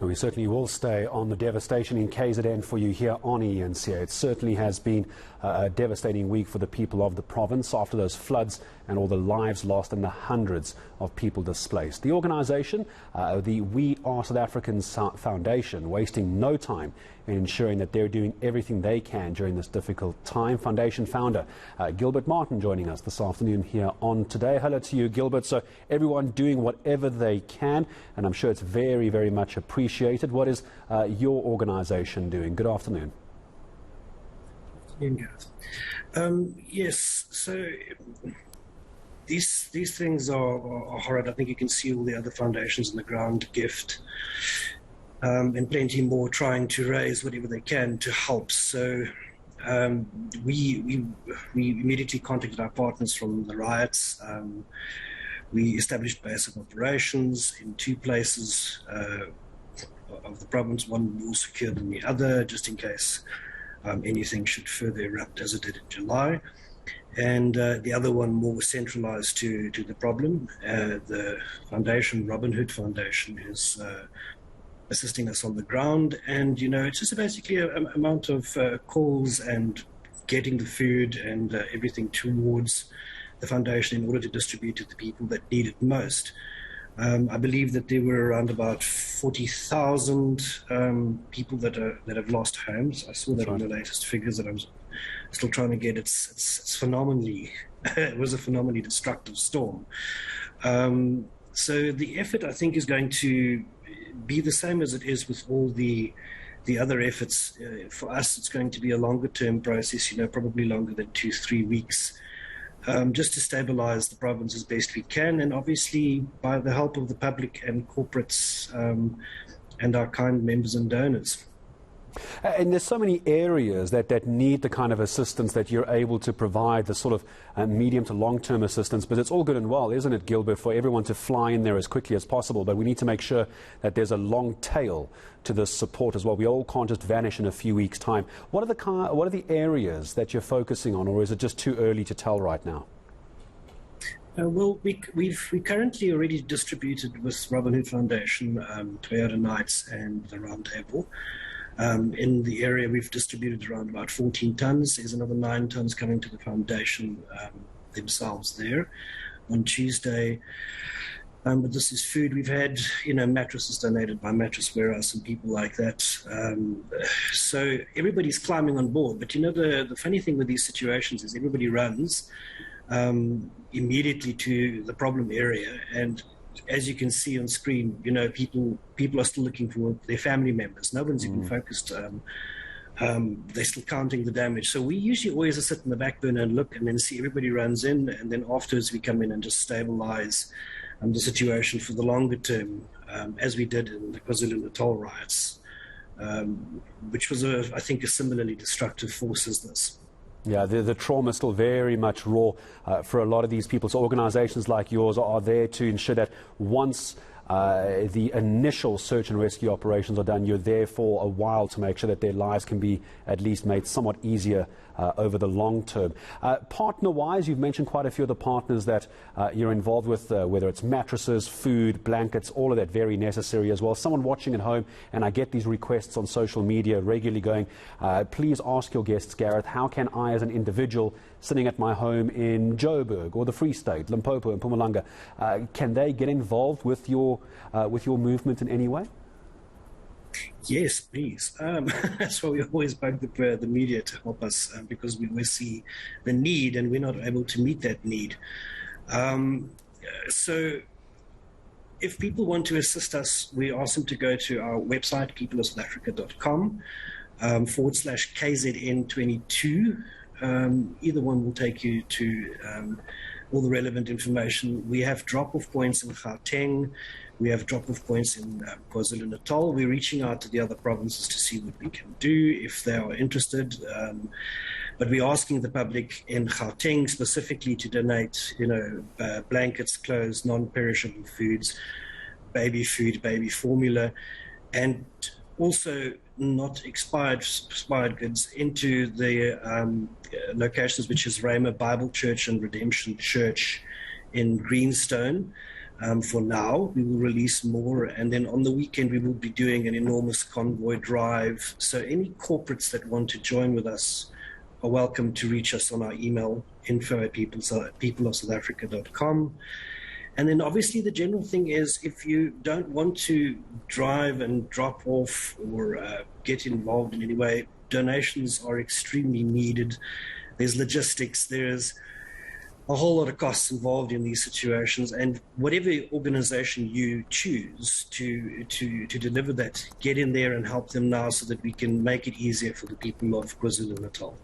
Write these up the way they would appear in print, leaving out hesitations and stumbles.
Well, we certainly will stay on the devastation in KZN for you here on ENCA. It certainly has been a devastating week for the people of the province after those floods and all the lives lost and the hundreds of people displaced. The organisation, the We Are South Africans Foundation, wasting no time in ensuring that they're doing everything they can during this difficult time. Foundation founder Gilbert Martin joining us this afternoon here on Today. Hello to you, Gilbert. So everyone doing whatever they can, and I'm sure it's very, very much appreciated. What is your organisation doing? Good afternoon. Yes, so these things are horrid. I think you can see all the other foundations on the ground, GIFT, and plenty more trying to raise whatever they can to help. So we immediately contacted our partners from the riots. We established base of operations in two places of the province, one more secure than the other, just in case anything should further erupt as it did in July. And the other one more centralized to the problem. The foundation, Robin Hood Foundation, is assisting us on the ground. And, you know, it's just basically an amount of calls and getting the food and everything towards the foundation in order to distribute to the people that need it most. I believe that there were around about 40,000 people that have lost homes. I saw that on the latest figures that I'm still trying to get. It's phenomenally, it was a phenomenally destructive storm. So the effort, I think, is going to be the same as it is with all the other efforts. For us, it's going to be a longer term process, you know, probably longer than 2-3 weeks. Just to stabilize the province as best we can, and obviously by the help of the public and corporates and our kind members and donors. And there's so many areas that need the kind of assistance that you're able to provide, the sort of medium to long-term assistance. But it's all good and well, isn't it, Gilbert, for everyone to fly in there as quickly as possible. But we need to make sure that there's a long tail to this support as well. We all can't just vanish in a few weeks' time. What are the areas that you're focusing on, or is it just too early to tell right now? Well, we currently already distributed with Robin Hood Foundation, Toyota Knights and the Round Table. In the area, we've distributed around about 14 tons. There's another 9 tons coming to the foundation themselves there on Tuesday. But this is food. We've had, you know, mattresses donated by Mattress Warehouse and people like that. So everybody's climbing on board. But, you know, the funny thing with these situations is everybody runs immediately to the problem area. And as you can see on screen, you know, people are still looking for their family members. No one's even focused. They're still counting the damage. So we usually always sit in the back burner and look, and then see everybody runs in, and then afterwards we come in and just stabilize the situation for the longer term, as we did in the KwaZulu-Natal riots, which was, I think, a similarly destructive force as this. Yeah, the trauma is still very much raw for a lot of these people. So organizations like yours are there to ensure that once the initial search and rescue operations are done, you're there for a while to make sure that their lives can be at least made somewhat easier over the long term. Partner-wise, you've mentioned quite a few of the partners that you're involved with, whether it's mattresses, food, blankets, all of that very necessary as well. Someone watching at home, and I get these requests on social media regularly going, please ask your guests, Gareth, how can I as an individual sitting at my home in Joburg or the Free State, Limpopo and Mpumalanga, can they get involved with your movement in any way? Yes, please. That's why we always bug the media to help us, because we always see the need and we're not able to meet that need. So if people want to assist us, we ask them to go to our website, peopleofsouthafrica.com /KZN22. Either one will take you to all the relevant information. We have drop-off points in Gauteng. We have drop-off points in KwaZulu-Natal. We're reaching out to the other provinces to see what we can do if they are interested. But we're asking the public in Gauteng specifically to donate, you know, blankets, clothes, non-perishable foods, baby food, baby formula, and also not expired goods into the locations which is Rhema Bible Church and Redemption Church in Greenstone. For now, we will release more, and then on the weekend we will be doing an enormous convoy drive. So any corporates that want to join with us are welcome to reach us on our email, info@peopleofsouthafrica.com. And then obviously the general thing is, if you don't want to drive and drop off or get involved in any way, donations are extremely needed. There's logistics, there's a whole lot of costs involved in these situations, and whatever organization you choose to deliver that, get in there and help them now so that we can make it easier for the people of KwaZulu-Natal.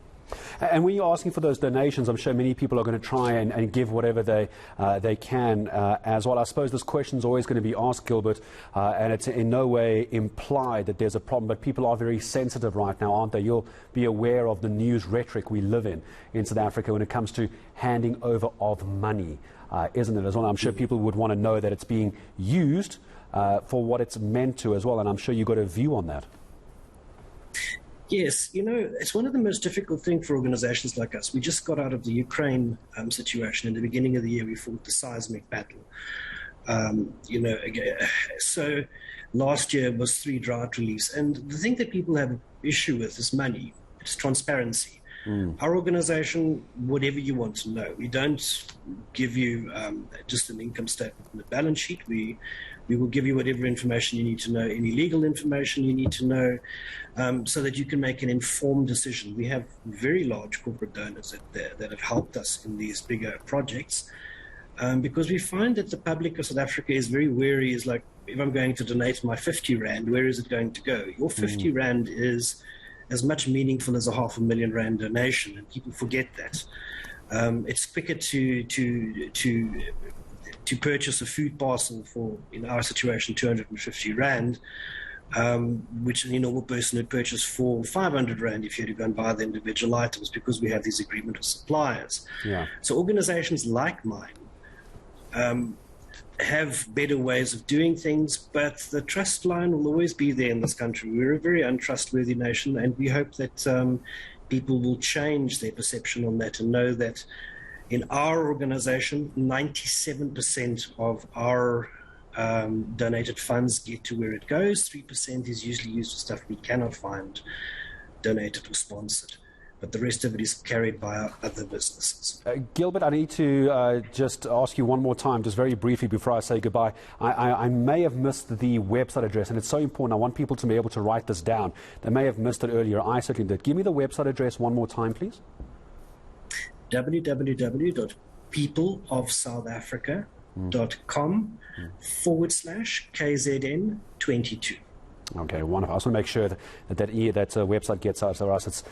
And when you're asking for those donations, I'm sure many people are going to try and give whatever they can as well. I suppose this question is always going to be asked, Gilbert, and it's in no way implied that there's a problem, but people are very sensitive right now, aren't they? You'll be aware of the news rhetoric we live in South Africa when it comes to handing over of money, isn't it, as well? I'm sure people would want to know that it's being used for what it's meant to as well, and I'm sure you've got a view on that. Yes, it's one of the most difficult things for organizations like us. We just got out of the Ukraine situation. In the beginning of the year, we fought the seismic battle. So last year was 3 drought reliefs. And the thing that people have an issue with is money. It's transparency. Our organization, whatever you want to know, we don't give you just an income statement and a balance sheet. We will give you whatever information you need to know, any legal information you need to know, so that you can make an informed decision. We have very large corporate donors that have helped us in these bigger projects, because we find that the public of South Africa is very wary. Is like, if I'm going to donate my 50 Rand, where is it going to go? Your 50 Rand is as much meaningful as a R500,000 Rand donation, and people forget that. It's quicker to purchase a food parcel for, in our situation, 250 Rand, which a normal person would purchase for 500 Rand if you had to go and buy the individual items, because we have these agreement with suppliers. Yeah. So organizations like mine have better ways of doing things, but the trust line will always be there in this country. We're a very untrustworthy nation, and we hope that people will change their perception on that and know that in our organization, 97% of our donated funds get to where it goes. 3% is usually used for stuff we cannot find donated or sponsored, but the rest of it is carried by our other businesses. Gilbert, I need to just ask you one more time, just very briefly before I say goodbye. I may have missed the website address, and it's so important. I want people to be able to write this down. They may have missed it earlier. I certainly did. Give me the website address one more time, please. www.peopleofsouthafrica.com/KZN22. Okay, wonderful. I just want to make sure that website gets out, or else it's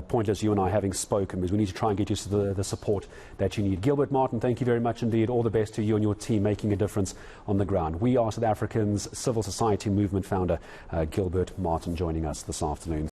pointless you and I having spoken, because we need to try and get you to the support that you need. Gilbert Martin, thank you very much indeed. All the best to you and your team making a difference on the ground. We are South Africans Civil Society Movement founder Gilbert Martin joining us this afternoon.